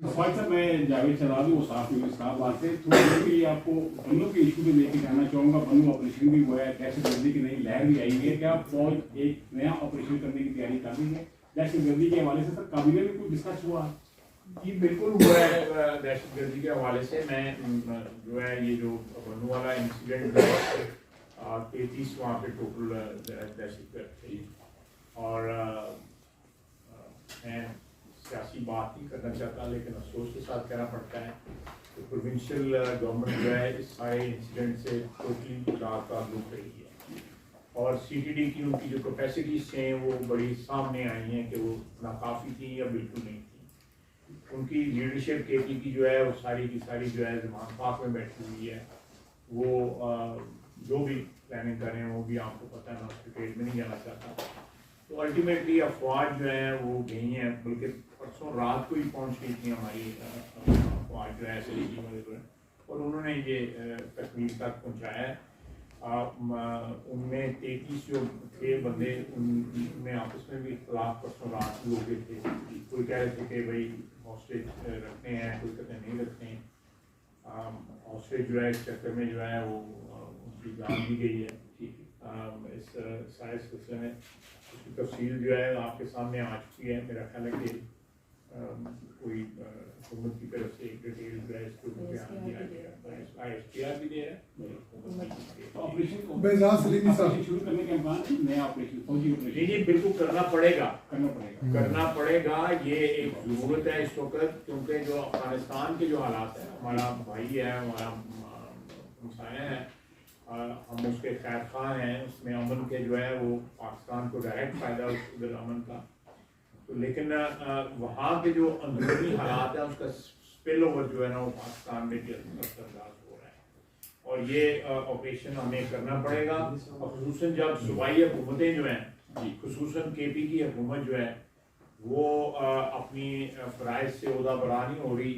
ख्वाजा साहब, मैं जावेद चलावी वो साहब बात से थोड़ी देर के लिए आपको बन्नू के इशू में लेके जाना चाहूँगा। बन्नू ऑपरेशन भी हुआ है, दहशतगर्दी की नई लहर भी आई है, क्या फौज एक नया ऑपरेशन करने की तैयारी कर रही है? दहशतगर्दी के हवाले से सर काबीना में कुछ डिस्कस हुआ? जी बिल्कुल हुआ है। दहशतगर्दी के हवाले से मैं जो है ये जो बन्नू वाला इंसिडेंट 33 वहाँ पे टोटल दहशतगर्द थे और मैं सियासी बात नहीं करना चाहता, लेकिन अफसोस के साथ कहना पड़ता है कि प्रोविंशियल गवर्नमेंट जो है इस सारे इंसिडेंट से टोटली ताल्लुक रही है और सीटीडी की उनकी जो कैपेसिटीज हैं वो बड़ी सामने आई हैं कि वो नाकाफ़ी थी या बिल्कुल नहीं थी। उनकी लीडरशिप केपी की जो है वो सारी की सारी जो है ज़मान पाक में बैठी हुई है। वो जो भी प्लानिंग कर रहे हैं वो भी आपको पता है, मैं उस डिटेल में नहीं जाना चाहता। तो अल्टीमेटली अफवाज जो है वो गई हैं, बल्कि परसों रात को ही पहुंच गई थी हमारी अफवाज जो है सलीकी वाले और उन्होंने ये तकमील तक पहुंचाया है। उनमें 33 जो थे बंदे उनमें आपस में भी इख्तलाफ परसों रात हो गए थे। कोई कह रहे थे कि भाई हॉस्टेज रखते हैं, कोई कहते नहीं रखते हैं। हॉस्टेज जो है इस चक्कर में जो है वो उनकी जान दी गई है। इस सारे सिलसिले में उसकी तफसील जो है आपके सामने आ चुकी है। मेरा ख्याल है कि कोई हुकूमत की तरफ से एक डिटेल जो है इसके ऊपर ध्यान दिया गया, ISPR भी दिया है। ऑपरेशन शुरू करने के इम्कान है, नया ऑपरेशन फौजी ऑपरेशन ये बिल्कुल करना पड़ेगा। ये एक ज़रूरत है इस वक्त, क्योंकि जो अफगानिस्तान के जो हालात है, हमारा भाई है, हमारा हमसाया है, हम उसके खैर खा हैं, उसमें अमन के जो है वो पाकिस्तान को डायरेक्ट फ़ायदा उधर अमन का। तो लेकिन वहाँ के जो अंदरूनी हालात हैं उसका स्पिल ओवर जो है ना वो पाकिस्तान में भी असरअंदाज हो रहा है और ये ऑपरेशन हमें करना पड़ेगा। और खुसूसन जब सूबाई हुकूमतें जो हैं, खुसूसन केपी की हुकूमत जो है वो अपनी फ़राइज़ से ओहदा बरा नहीं हो रही,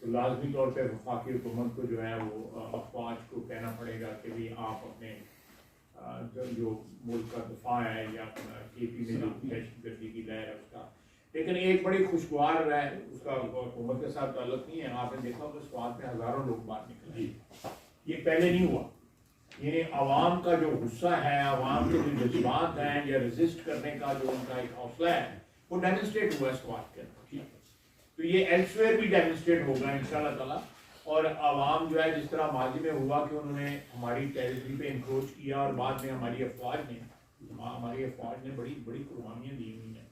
तो लाजमी तौर पर वफाकी हुकूमत को जो है वो अफवाज को कहना पड़ेगा कि भाई आप अपने जो मुल्क का दफा है या केपी में जो दहशतगर्दी की लहर है उसका। लेकिन एक बड़ी खुशगवार है, उसका हुकूमत के साथ ताल्लुक नहीं है। आपने देखा होगा स्वाद में हज़ारों लोग बाहर निकले, ये पहले नहीं हुआ। यानी आवाम का जो गुस्सा है, आवाम के जो जज्बात हैं या रजिस्ट करने का जो उनका एक हौसला है वो डेमोन्स्ट्रेट हुआ स्वाद के अंदर। तो ये एल्सवेयर भी डेमोन्स्ट्रेट होगा इंशाल्लाह ताला। और आवाम जो है जिस तरह माजी में हुआ कि उन्होंने हमारी टेरिटरी पे इंक्रोच किया और बाद में हमारी अफवाज ने बड़ी बड़ी कुर्बानियाँ दी हुई हैं।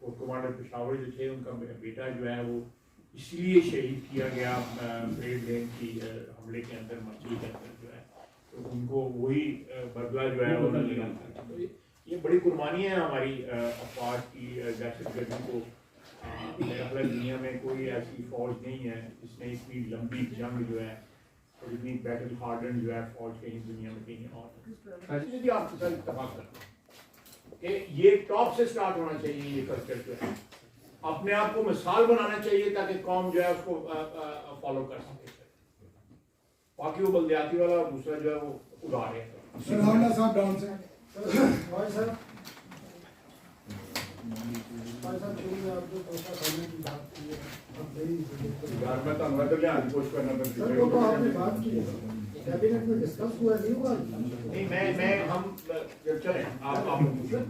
कोर्ट कमांडर पेशावर जो थे उनका बेटा जो है वो इसलिए शहीद किया गया परेड लेन की हमले के अंदर, मस्जिद के अंदर जो है, तो उनको वही बदला जो है वो लेना था। तो ये बड़ी कुर्बानियाँ हैं हमारी अफवाज की दहशतगर्दी को। मेरा ख्याल दुनिया में कोई ऐसी फौज नहीं है जिसने इतनी लंबी जंग जो है और इतनी बैटल हार्डन जो है फौज कहीं दुनिया में कहीं और। यदि आपके साथ इत्तेफाक करते हैं कि ये टॉप से स्टार्ट होना चाहिए, ये कल्चर जो है अपने आप को मिसाल बनाना चाहिए ताकि कौम जो है उसको फॉलो कर सके। बाकी वो बल्दियाती वाला और दूसरा जो है वो उड़ा रहे हैं। कैबिनेट में डिस्कस हुआ नहीं हुआ? मैं हम चलें आप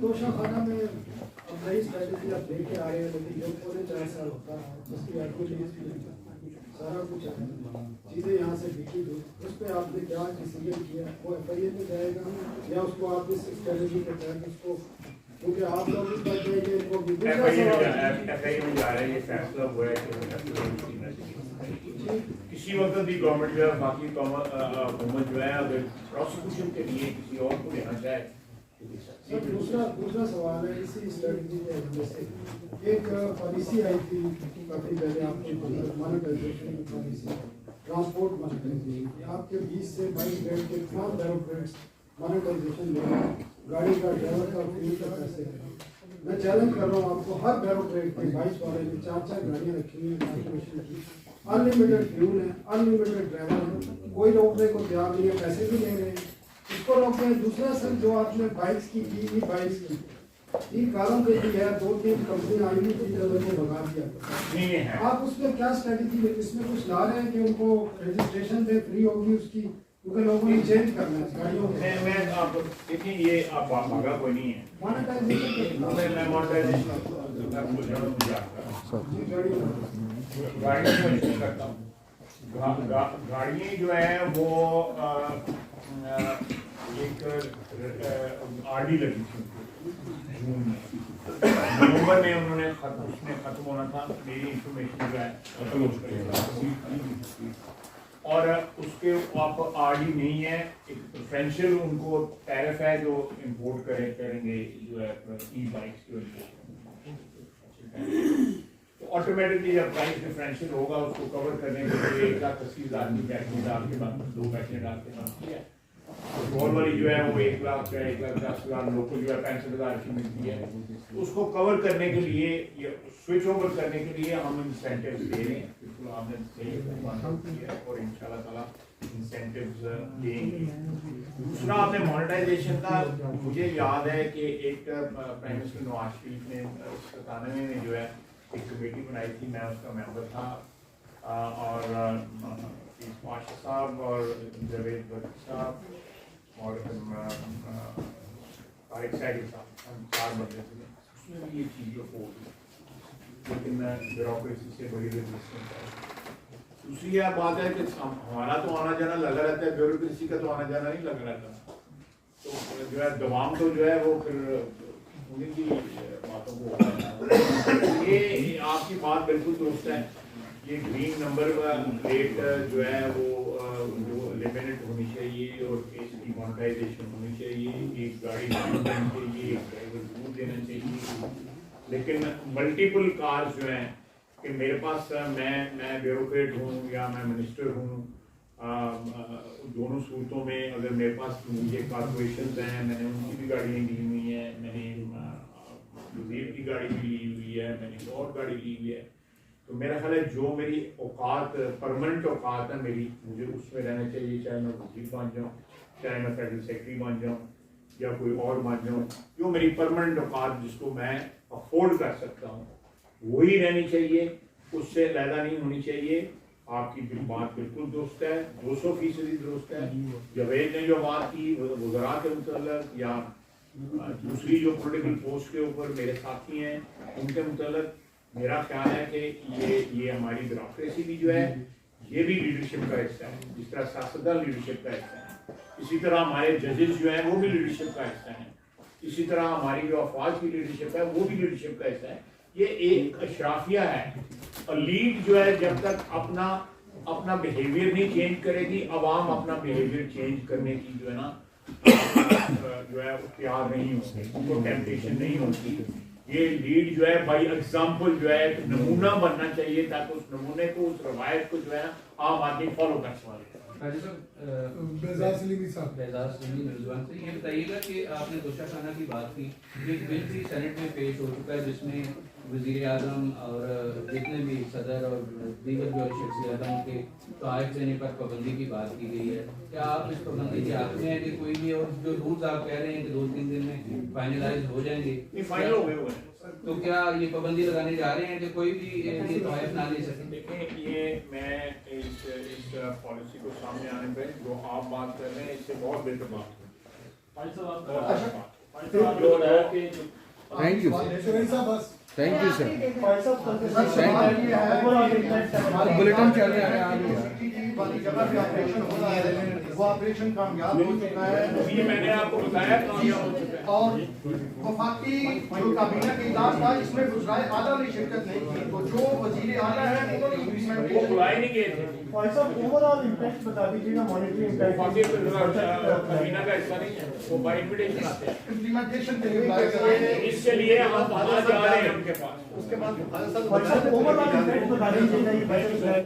तोशा खाना में अब नई स्ट्रेटेजी आप लेके आ रहे हैं, लेकिन जो पूरे 4 साल होता है उसकी एक्टिविटीज सारा कुछ चीज़ें यहाँ से बिकी दो, उस पर आपने क्या डिसीजन किया? वो FIA में जाएगा या उसको आप इस स्ट्रेटेजी के तहत उसको, क्योंकि आप लोग इस बात में FIA में जा रहे हैं, ये फैसला हुआ है कि किसी वक्त भी गवर्नमेंट जो है बाकी हुकूमत जो है अगर प्रोसिक्यूशन के लिए किसी और को लेना चाहे। सर दूसरा सवाल है, इसी स्ट्रेटजी के हवाले से एक पॉलिसी आई थी काफ़ी पहले आपके मॉनेटाइजेशन पॉलिसी, ट्रांसपोर्ट मॉनेटाइजेशन, आपके 20 से 22 ग्रेड के तमाम बैरोक्रेट्स मॉनेटाइजेशन ले, गाड़ी का ड्राइवर का फ्यूल का पैसे। मैं चैलेंज कर रहा हूँ आपको, हर बैरोक्रेट के 22 वाले में 4-4 गाड़ियाँ रखी हुई हैं, अनलिमिटेड फ्यूल है, अनलिमिटेड ड्राइवर है, कोई रोकने को तैयार नहीं है, पैसे भी ले रहे हैं, इसको रोकते हैं। दूसरा सर जो आपने बाइक्स की ई बाइक्स की, तीन कालों पे भी है, 2-3 कंपनी आई हुई थी जब उनको भगा दिया। नहीं है आप उसमें क्या स्ट्रेटेजी इसमें कुछ ला रहे हैं कि उनको रजिस्ट्रेशन पे फ्री होगी उसकी, क्योंकि लोगों ने चेंज करना है गाड़ियों को। मैं आप देखिए ये आप भागा कोई नहीं है मोनेटाइजेशन मैं मोनेटाइजेशन गाड़ी करता हूँ। गाड़ियाँ जो है वो एक आरडी लगी थी जून में, नवंबर में उन्होंने उसमें खत्म होना था, मेरी इंफॉर्मेशन जो है और उसके आप आरडी नहीं है, एक प्रेफरेंशियल उनको टैरिफ है जो इंपोर्ट करेंगे जो है ई बाइक्स जो तो ऑटोमेटिकली जब प्राइस डिफरेंशियल होगा उसको कवर करने के लिए 1,80,000 की बैटरी डाल के बाद 2 बैटरी डाल के बंद किया। पेट्रोल वाली जो है वो 1,10,000 लोग को जो है 65,000 की मिलती है, उसको कवर करने के लिए स्विच ओवर करने के लिए हम इंसेंटिव्स दे रहे हैं। बिल्कुल आपने सही किया और इंशाल्लाह ताला इंसेंटिव्स देंगे। दूसरा आपने मोनेटाइजेशन का, मुझे याद है कि एक प्राइम मिनिस्टर नवाज शरीफ ने 97 में जो है एक कमेटी बनाई थी, मैं उसका मेंबर था और पाशा साहब और जवेद भट्ट साहब और तारिक साहिब साहब, हम 4 बंदे थे। उसमें भी ये चीज़ हो लेकिन ब्यूरोक्रेसी से बड़ी रेजिस्टेंस है। दूसरी यह बात है कि हमारा तो आना जाना लगा रहता है, ब्यूरोक्रेसी का तो आना जाना नहीं लगा रहता, तो जो है दवाम तो जो है वो फिर उन्हीं की बातों को ये आपकी बात बिल्कुल दुरुस्त है। ये ग्रीन नंबर का रेट जो है वो जो लिमिटेड होनी चाहिए और इसकी मोनेटाइजेशन होनी चाहिए, एक गाड़ी होनी चाहिए, एक ड्राइवर दूर देना चाहिए। लेकिन मल्टीपल कार्स जो हैं कि मेरे पास मैं ब्यूरोक्रेट हूँ या मैं मिनिस्टर हूँ, दोनों सूरतों में अगर मेरे पास मुझे कॉर्पोरेशन हैं, मैंने उनकी भी गाड़ियाँ ली हुई हैं, मैंने वज़ीर की गाड़ी भी ली हुई है, मैंने और गाड़ी ली हुई है, तो मेरा ख्याल है जो मेरी औकात परमानेंट औकात है मेरी, मुझे उसमें रहना चाहिए, चाहे मैं वज़ीर बन जाऊँ, चाहे मैं फेडरल सेक्रेटरी बन जाऊँ या कोई और बन जाऊँ, जो मेरी परमानेंट औकात जिसको मैं अफोर्ड कर सकता हूँ वही रहनी चाहिए, उससे ज़्यादा नहीं होनी चाहिए। आपकी बात बिल्कुल दुरुस्त है, 200% दुरुस्त है। जवेद ने जो बात की वज़रा के मुतल्लिक़ या दूसरी जो पॉलिटिकल पोस्ट के ऊपर मेरे साथी हैं उनके मुतल्लिक़ मेरा ख्याल है कि ये हमारी ब्यूरोक्रेसी भी जो है ये भी लीडरशिप का हिस्सा है, जिस तरह सियासतदान लीडरशिप का हिस्सा है, इसी तरह हमारे जजेस जो हैं वो भी लीडरशिप का हिस्सा है, इसी तरह हमारी जो अफवाज की लीडरशिप है वो भी लीडरशिप का हिस्सा है। ये एक अशराफिया है और लीड जो है जब तक अपना बिहेवियर नहीं चेंज करेगी, अवाम अपना बिहेवियर चेंज करने की जो है ना जो है वो तैयार नहीं होती, उनको टेम्पटेशन नहीं होती। ये लीड जो है बाई एग्जाम्पल जो है एक नमूना बनना चाहिए ताकि उस नमूने को, उस रवायत को जो है आम आदमी फॉलो कर सके। ये बताइएगा कि आपने तोशाखाना की बात की, एक बिल भी सेनेट में पेश हो चुका है जिसमें वज़ीर आज़म और जितने भी सदर और दीगर जो शख्सियत हैं उनके तोहफ़ देने पर पाबंदी की बात की गई है। क्या आप इस पाबंदी के आगे में हैं कि कोई भी, और जो रूल्स आप कह रहे हैं कि 2-3 दिन में फाइनलाइज हो जाएंगे, फाइनल हो गए तो क्या ये पाबंदी लगाने जा रहे हैं कि कोई भी ये तोहफ़ ना ले सके? देखें, ये मैं इस पॉलिसी को सामने आने पे जो आप बात कर रहे हैं इससे बहुत बेहतर बात thank you thank you sir. Bulletin चल रहा है वाली जगह पे ऑपरेशन हो रहा है, वो ऑपरेशन कामयाब हो चुका है, ये मैंने आपको बताया कामयाब हो चुका है। और वफाकी जो काबीना के इजलास था इसमें गुजराए आला ने शिरकत नहीं की, तो जो वजीर आला है उन्होंने वो बुलाए नहीं गए थे। ओवरऑल इम्पैक्ट बता दीजिएगा, मॉनेटरी इम्पैक्ट काबीना का हिस्सा नहीं है, वो बाय इन्विटेशन आते हैं इम्प्लीमेंटेशन के लिए बुलाए गए, इसके लिए हम वहाँ जा रहे हैं उनके पास। उसके बाद ओवरऑल इम्पैक्ट बता दीजिएगा।